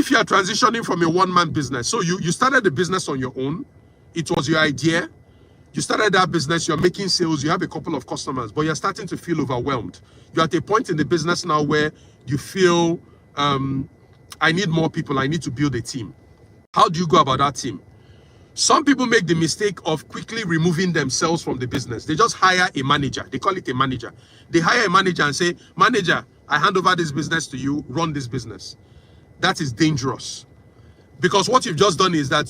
If you are transitioning from a one-man business, so you started the business on your own, it was your idea, you started that business, you're making sales, you have a couple of customers, but you're starting to feel overwhelmed. You're at a point in the business now where you feel, I need more people, I need to build a team. How do you go about that team? Some people make the mistake of quickly removing themselves from the business. They just hire a manager. They call it a manager. They hire a manager and say, manager, I hand over this business to you, run this business. That is dangerous. Because what you've just done is that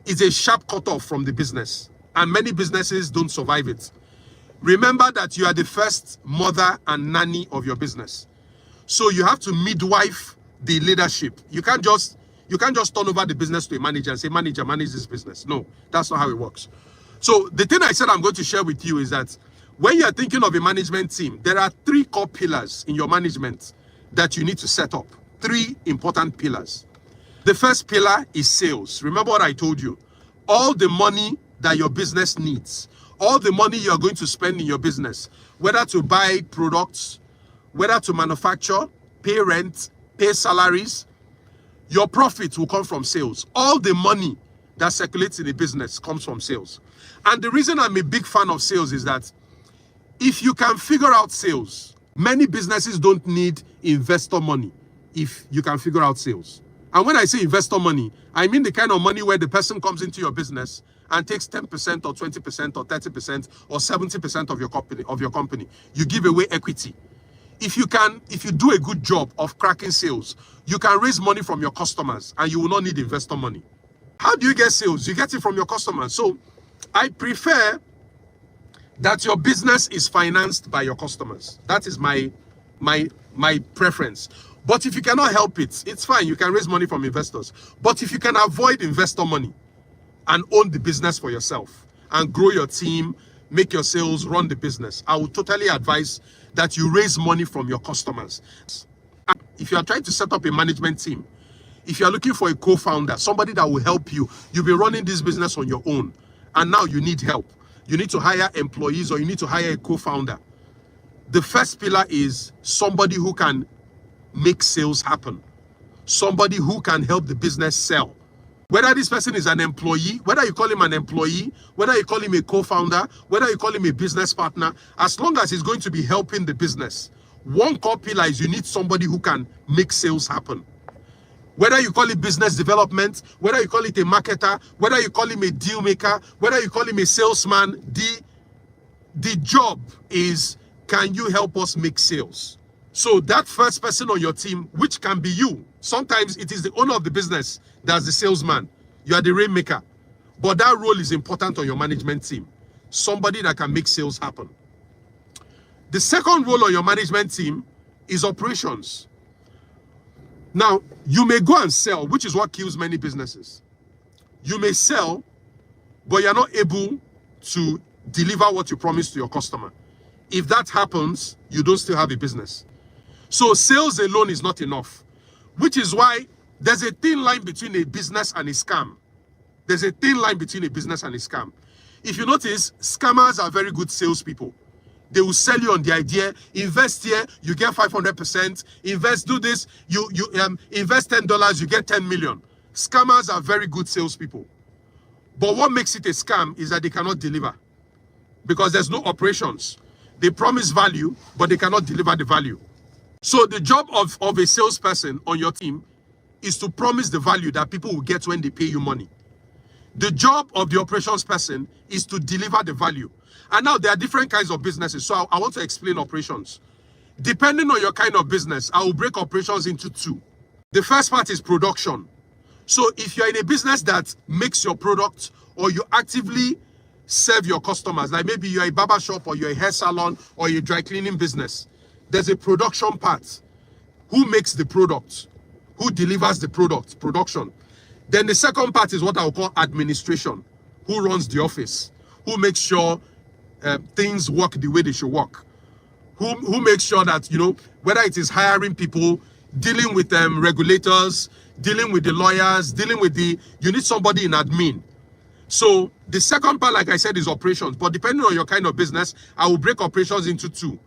it's a sharp cutoff from the business. And many businesses don't survive it. Remember that you are the first mother and nanny of your business. So you have to midwife the leadership. You can't just turn over the business to a manager and say, manager, manage this business. No, that's not how it works. So the thing I said I'm going to share with you is that when you're thinking of a management team, there are 3 core pillars in your management that you need to set up. 3 important pillars. The first pillar is sales. Remember what I told you. All the money that your business needs, all the money you're going to spend in your business, whether to buy products, whether to manufacture, pay rent, pay salaries, your profit will come from sales. All the money that circulates in a business comes from sales. And the reason I'm a big fan of sales is that if you can figure out sales, many businesses don't need investor money if you can figure out sales. And when I say investor money, I mean the kind of money where the person comes into your business and takes 10% or 20% or 30% or 70% of your company. You give away equity. If you do a good job of cracking sales, you can raise money from your customers and you will not need investor money. How do you get sales? You get it from your customers. So I prefer that your business is financed by your customers. That is my preference. But if you cannot help it, it's fine. You can raise money from investors. But if you can avoid investor money and own the business for yourself and grow your team, make your sales, run the business, I would totally advise that you raise money from your customers. If you are trying to set up a management team, if you are looking for a co-founder, somebody that will help you, you'll be running this business on your own, and now you need help. You need to hire employees or you need to hire a co-founder. The first pillar is somebody who can make sales happen. Somebody who can help the business sell. Whether this person is an employee, whether you call him an employee, whether you call him a co-founder, whether you call him a business partner, as long as he's going to be helping the business, one core pillar is you need somebody who can make sales happen. Whether you call it business development, whether you call it a marketer, whether you call him a deal maker, whether you call him a salesman, the job is, can you help us make sales? So that first person on your team, which can be you, sometimes it is the owner of the business that's the salesman. You are the rainmaker. But that role is important on your management team. Somebody that can make sales happen. The second role on your management team is operations. Now, you may go and sell, which is what kills many businesses. You may sell, but you're not able to deliver what you promised to your customer. If that happens, you don't still have a business. So sales alone is not enough, which is why there's a thin line between a business and a scam. There's a thin line between a business and a scam. If you notice, scammers are very good salespeople. They will sell you on the idea, invest here, you get 500%, invest, do this, you invest $10, you get 10 million. Scammers are very good salespeople. But what makes it a scam is that they cannot deliver because there's no operations. They promise value, but they cannot deliver the value. So the job of a salesperson on your team is to promise the value that people will get when they pay you money. The job of the operations person is to deliver the value. And now there are different kinds of businesses. So I want to explain operations. Depending on your kind of business, I will break operations into 2. The first part is production. So if you're in a business that makes your product or you actively serve your customers, like maybe you're a barber shop or you're a hair salon or you're a dry cleaning business, there's a production part. Who makes the product? Who delivers the product? Production. Then the second part is what I will call administration. Who runs the office? Who makes sure things work the way they should work? Who makes sure that, whether it is hiring people, dealing with regulators, dealing with the lawyers, you need somebody in admin. So the second part, like I said, is operations. But depending on your kind of business, I will break operations into 2.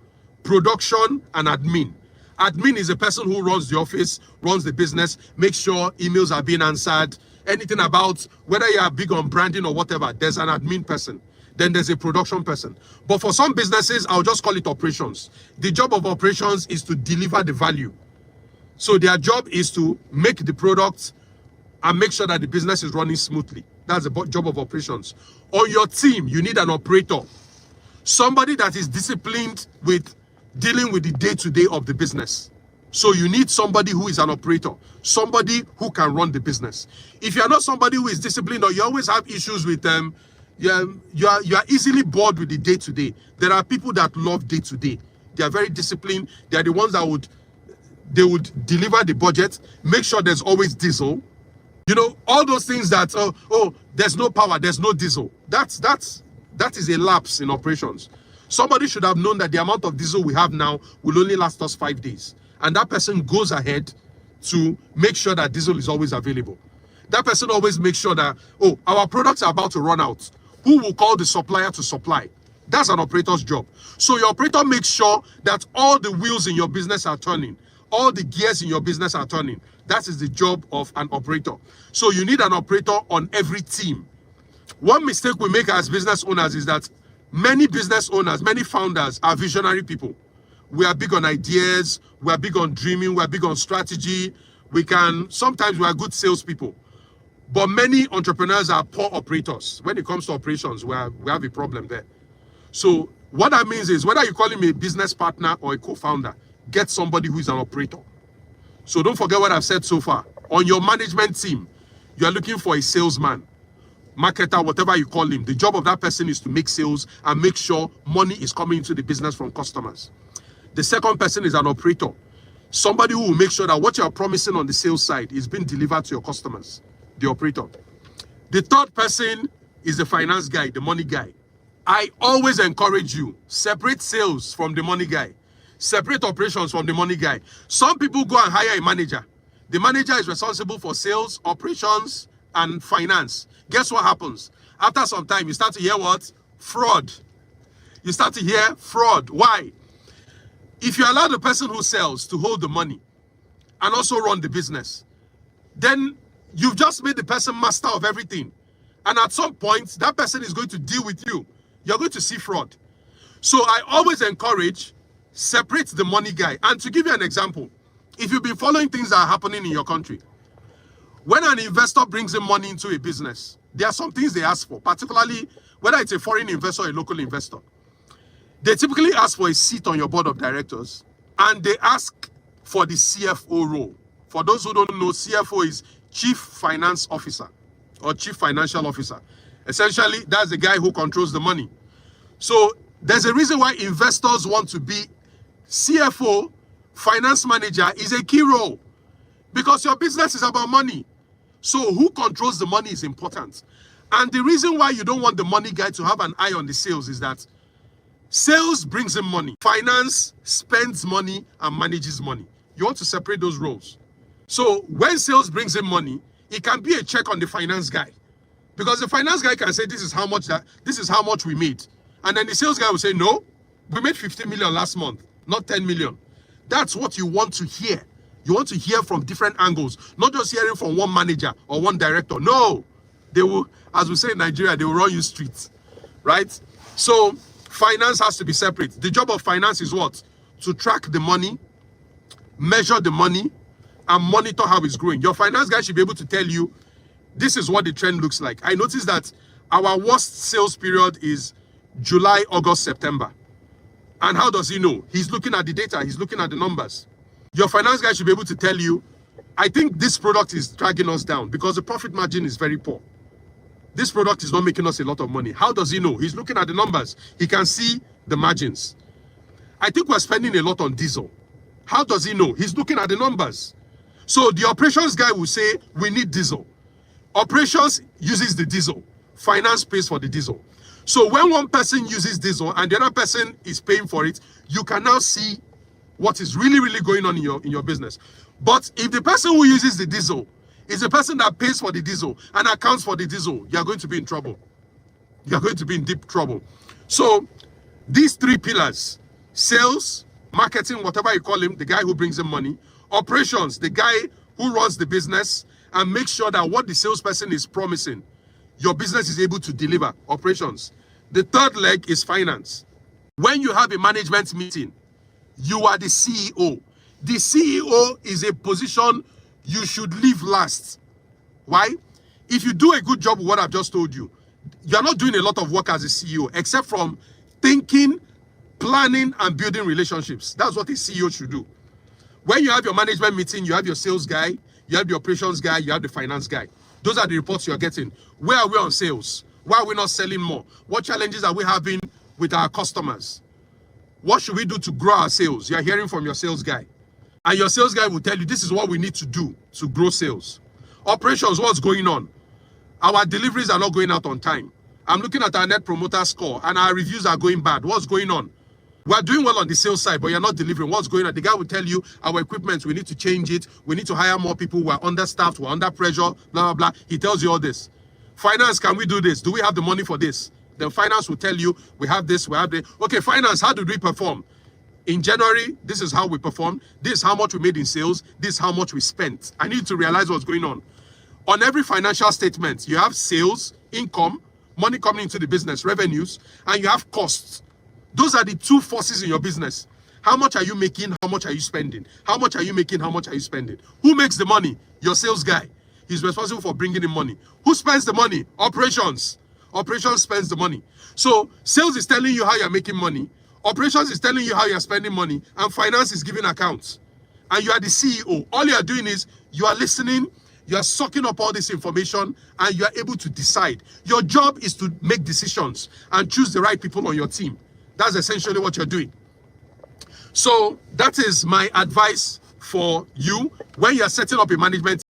Production and admin. Admin is the person who runs the office, runs the business, makes sure emails are being answered. Anything about whether you are big on branding or whatever, there's an admin person. Then there's a production person. But for some businesses, I'll just call it operations. The job of operations is to deliver the value. So their job is to make the product and make sure that the business is running smoothly. That's the job of operations. On your team, you need an operator. Somebody that is disciplined with dealing with the day-to-day of the business. So you need somebody who is an operator, somebody who can run the business. If you are not somebody who is disciplined, or you always have issues with them, you are easily bored with the day-to-day. There are people that love day-to-day. They are very disciplined. They are the ones that would deliver the budget, make sure there's always diesel. You know, all those things that, oh, there's no power, there's no diesel. That is a lapse in operations. Somebody should have known that the amount of diesel we have now will only last us 5 days. And that person goes ahead to make sure that diesel is always available. That person always makes sure that, oh, our products are about to run out. Who will call the supplier to supply? That's an operator's job. So your operator makes sure that all the wheels in your business are turning. All the gears in your business are turning. That is the job of an operator. So you need an operator on every team. One mistake we make as business owners is that many business owners, many founders are visionary people. We are big on ideas. We are big on dreaming. We are big on strategy. Sometimes we are good salespeople. But many entrepreneurs are poor operators. When it comes to operations, we have a problem there. So what that means is, whether you call him a business partner or a co-founder, get somebody who is an operator. So don't forget what I've said so far. On your management team, you are looking for a salesman, marketer, whatever you call him. The job of that person is to make sales and make sure money is coming into the business from customers. The second person is an operator. Somebody who will make sure that what you are promising on the sales side is being delivered to your customers. The operator. The third person is the finance guy, the money guy. I always encourage you, separate sales from the money guy. Separate operations from the money guy. Some people go and hire a manager. The manager is responsible for sales, operations, and finance. Guess what happens? After some time, you start to hear what? Fraud. You start to hear fraud. Why? If you allow the person who sells to hold the money and also run the business, then you've just made the person master of everything. And at some point, that person is going to deal with you. You're going to see fraud. So I always encourage, separate the money guy. And to give you an example, if you've been following things that are happening in your country, when an investor brings in money into a business, there are some things they ask for, particularly whether it's a foreign investor or a local investor. They typically ask for a seat on your board of directors, and they ask for the CFO role. For those who don't know, CFO is Chief Finance Officer or Chief Financial Officer. Essentially, that's the guy who controls the money. So there's a reason why investors want to be CFO. Finance manager is a key role because your business is about money. So who controls the money is important. And the reason why you don't want the money guy to have an eye on the sales is that sales brings in money. Finance spends money and manages money. You want to separate those roles. So when sales brings in money, it can be a check on the finance guy. Because the finance guy can say, this is how much we made. And then the sales guy will say, no, we made 50 million last month, not 10 million. That's what you want to hear. You want to hear from different angles, not just hearing from one manager or one director. No, they will, as we say in Nigeria, they will run you streets, right? So finance has to be separate. The job of finance is what? To track the money, measure the money, and monitor how it's growing. Your finance guy should be able to tell you, this is what the trend looks like. I noticed that our worst sales period is July, August, September. And how does he know? He's looking at the data. He's looking at the numbers. Your finance guy should be able to tell you, I think this product is dragging us down because the profit margin is very poor. This product is not making us a lot of money. How does he know? He's looking at the numbers. He can see the margins. I think we're spending a lot on diesel. How does he know? He's looking at the numbers. So the operations guy will say, we need diesel. Operations uses the diesel. Finance pays for the diesel. So when one person uses diesel and the other person is paying for it, you can now see what is really, really going on in your business. But if the person who uses the diesel is the person that pays for the diesel and accounts for the diesel, you're going to be in trouble. You're going to be in deep trouble. So these three pillars, sales, Marketing, whatever you call him, the guy who brings in money. Operations, the guy who runs the business and makes sure that what the salesperson is promising, your business is able to deliver. Operations. The third leg is finance. When you have a management meeting, you are the CEO. The CEO is a position you should leave last. Why? If you do a good job with what I've just told you, you're not doing a lot of work as a CEO, except from thinking, planning, and building relationships. That's what a CEO should do. When you have your management meeting, you have your sales guy, you have the operations guy, you have the finance guy. Those are the reports you're getting. Where are we on sales? Why are we not selling more? What challenges are we having with our customers? What should we do to grow our sales? You're hearing from your sales guy. And your sales guy will tell you, this is what we need to do to grow sales. Operations, what's going on? Our deliveries are not going out on time. I'm looking at our net promoter score and our reviews are going bad. What's going on? We're doing well on the sales side, but you're not delivering. What's going on? The guy will tell you, our equipment, we need to change it. We need to hire more people. We're understaffed. We're under pressure, blah, blah, blah. He tells you all this. Finance, can we do this? Do we have the money for this? Then finance will tell you, we have this, we have this. Okay, finance, how did we perform? In January, this is how we performed. This is how much we made in sales. This is how much we spent. I need to realize what's going on. On every financial statement, you have sales, income, money coming into the business, revenues, and you have costs. Those are the two forces in your business. How much are you making? How much are you spending? How much are you making? How much are you spending? Who makes the money? Your sales guy. He's responsible for bringing in money. Who spends the money? Operations. Operations spends the money. So sales is telling you how you're making money. Operations is telling you how you're spending money. And finance is giving accounts. And you are the CEO. All you are doing is you are listening. You are sucking up all this information and you are able to decide. Your job is to make decisions and choose the right people on your team. That's essentially what you're doing. So that is my advice for you when you're setting up a management